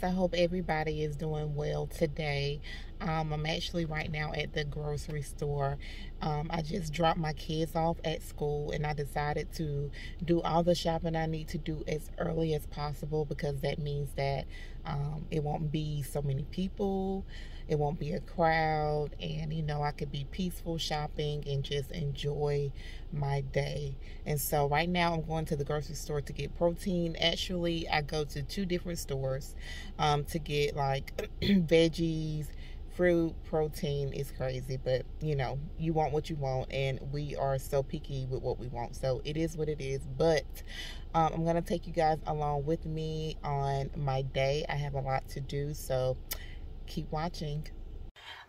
I hope everybody is doing well today. I'm actually right now at the grocery store. I just dropped my kids off at school and I decided to do all the shopping I need to do as early as possible because that means that it won't be so many people, it won't be a crowd, and I could be peaceful shopping and just enjoy my day. And so right now I'm going to the grocery store to get protein. Actually, I go to two different stores to get like veggies, fruit, protein. Is crazy, but you want what you want, and we are so picky with what we want, so it is what it is. But I'm gonna take you guys along with me on my day. I have a lot to do, so keep watching.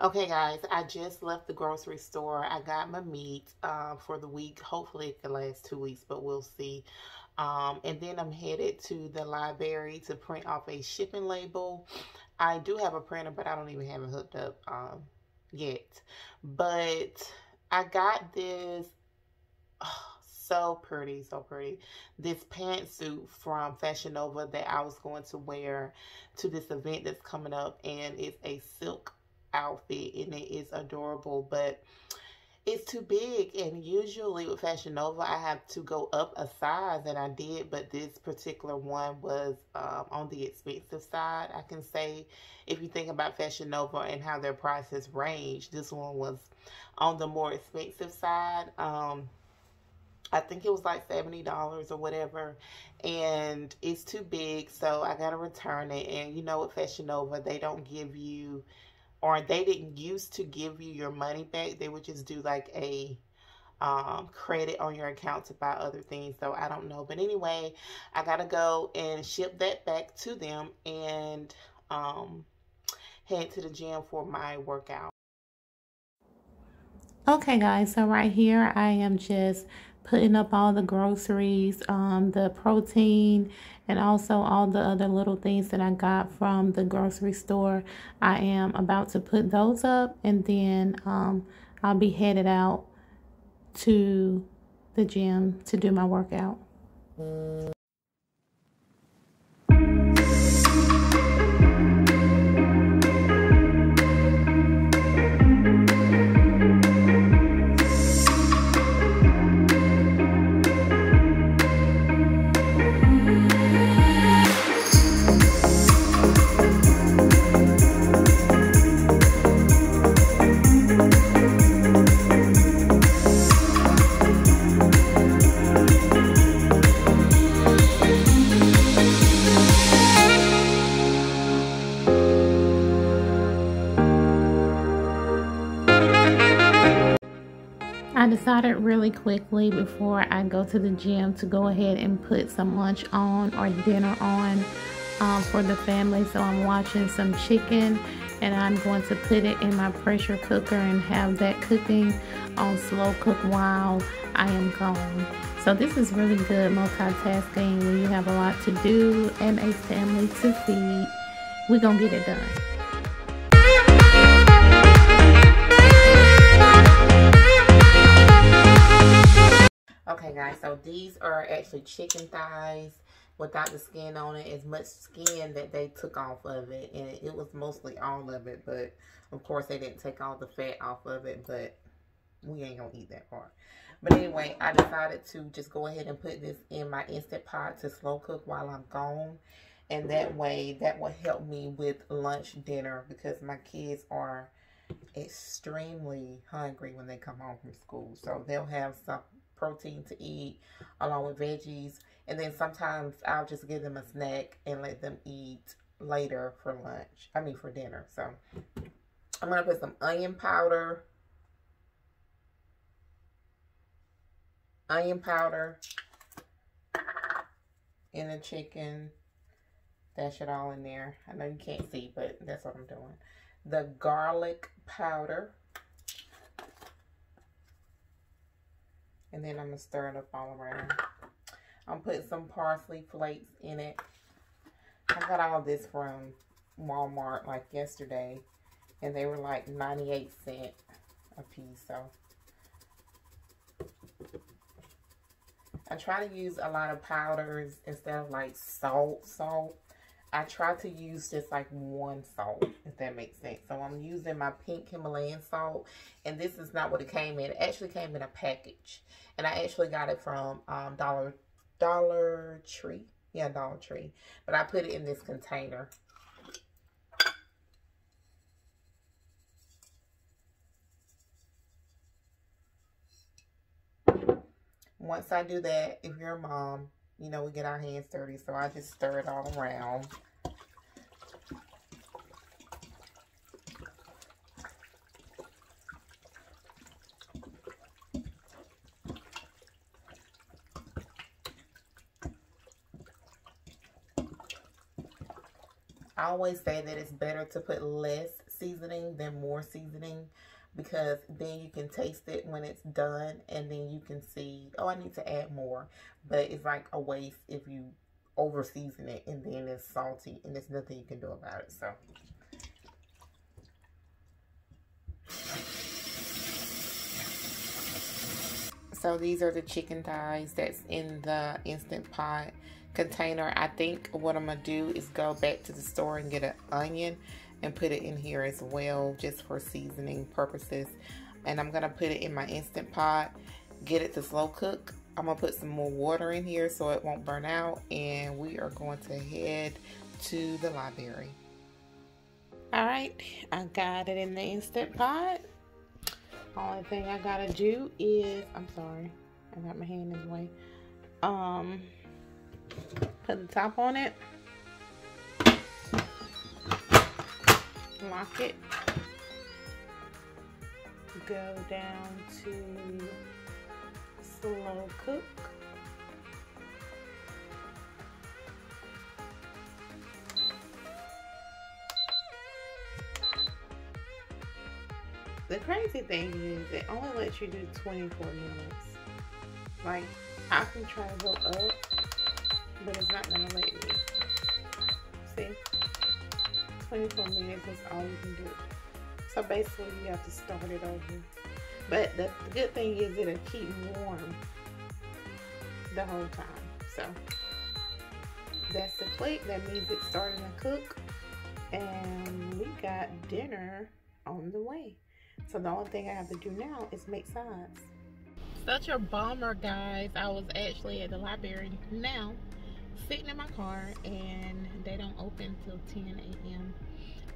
Okay, guys, I just left the grocery store. I got my meat for the week. Hopefully it can last 2 weeks, but we'll see. And then I'm headed to the library to print off a shipping label. I do have a printer, but I don't even have it hooked up yet. But I got this, oh, so pretty, so pretty. This pantsuit from Fashion Nova that I was going to wear to this event that's coming up, and it's a silk outfit and it is adorable, but it's too big. And usually with Fashion Nova I have to go up a size, and I did, but this particular one was on the expensive side. I can say, if you think about Fashion Nova and how their prices range, this one was on the more expensive side. I think it was like $70 or whatever, and it's too big, so I gotta return it. And with Fashion Nova, they don't give you, or they didn't used to give you your money back. They would just do like a credit on your account to buy other things. So I don't know. But anyway, I got to go and ship that back to them and head to the gym for my workout. Okay, guys, so right here I am just putting up all the groceries, the protein, and also all the other little things that I got from the grocery store. I am about to put those up, and then I'll be headed out to the gym to do my workout. I decided really quickly before I go to the gym to go ahead and put some lunch on or dinner on for the family. So I'm watching some chicken, and I'm going to put it in my pressure cooker and have that cooking on slow cook while I am gone. So this is really good multitasking when you have a lot to do and a family to feed. We're gonna get it done. Okay, guys, so these are actually chicken thighs without the skin on it. As much skin that they took off of it, and it was mostly all of it, but of course they didn't take all the fat off of it, but we ain't gonna eat that part. But anyway, I decided to just go ahead and put this in my Instant Pot to slow cook while I'm gone, and that way that will help me with lunch, dinner, because my kids are extremely hungry when they come home from school. So they'll have some protein to eat along with veggies, and then sometimes I'll just give them a snack and let them eat later for lunch, for dinner. So I'm gonna put some onion powder in the chicken. Dash it all in there. I know you can't see, but that's what I'm doing. The garlic powder. And then I'm going to stir it up all around. I'm putting some parsley flakes in it. I got all this from Walmart like yesterday, and they were like 98 cents a piece. So I try to use a lot of powders instead of like salt. I try to use just like one salt, if that makes sense. So I'm using my pink Himalayan salt, and this is not what it came in. It actually came in a package, and I actually got it from Dollar Tree. Yeah, Dollar Tree. But I put it in this container. Once I do that, if you're a mom, you know, we get our hands dirty, so I just stir it all around. I always say that it's better to put less seasoning than more seasoning, because then you can taste it when it's done, and then you can see, oh, I need to add more. But it's like a waste if you over season it and then it's salty, and there's nothing you can do about it. So these are the chicken thighs that's in the Instant Pot container. I think what I'm gonna do is go back to the store and get an onion and put it in here as well, just for seasoning purposes. And I'm gonna put it in my Instant Pot, get it to slow cook. I'm gonna put some more water in here so it won't burn out, and we are going to head to the library. All right, I got it in the Instant Pot. Only thing I gotta do is, I'm sorry, I got my hand in the way. Put the top on it. Lock it. Go down to slow cook. The crazy thing is it only lets you do 24 minutes. Like, I can try to go up, but it's not gonna let me. See? 24 minutes is all you can do. So basically you have to start it over. But the good thing is it'll keep warm the whole time. So that's the click. That means it's starting to cook. And we got dinner on the way. So the only thing I have to do now is make sides. Such a bummer, guys. I was actually at the library now, sitting in my car, and they don't open till 10 a.m.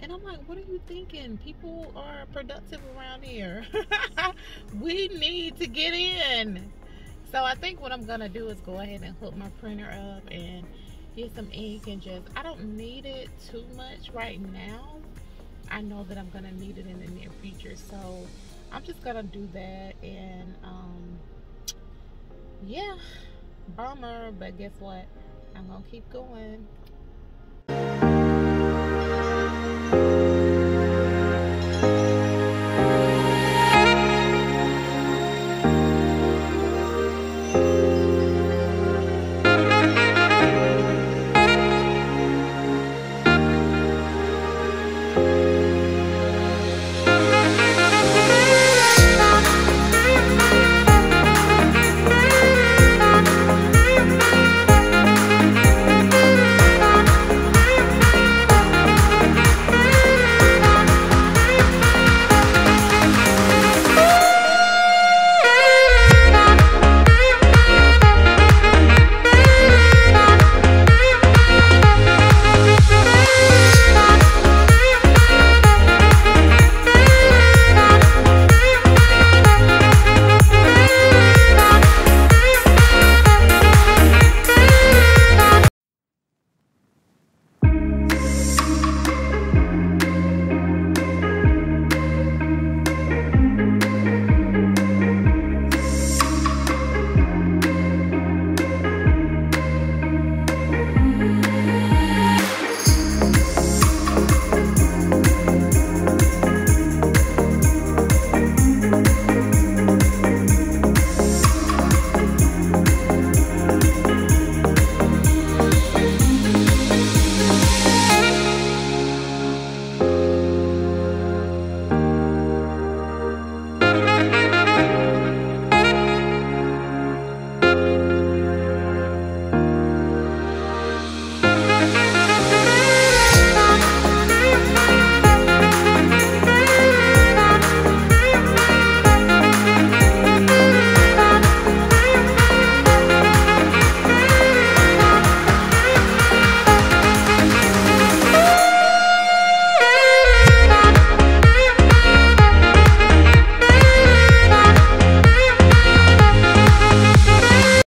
And I'm like, what are you thinking? People are productive around here. We need to get in. So I think what I'm gonna do is go ahead and hook my printer up and get some ink, and just, I don't need it too much right now. I know that I'm gonna need it in the near future, so I'm just gonna do that. And yeah, bummer, but guess what, I'm gonna keep going.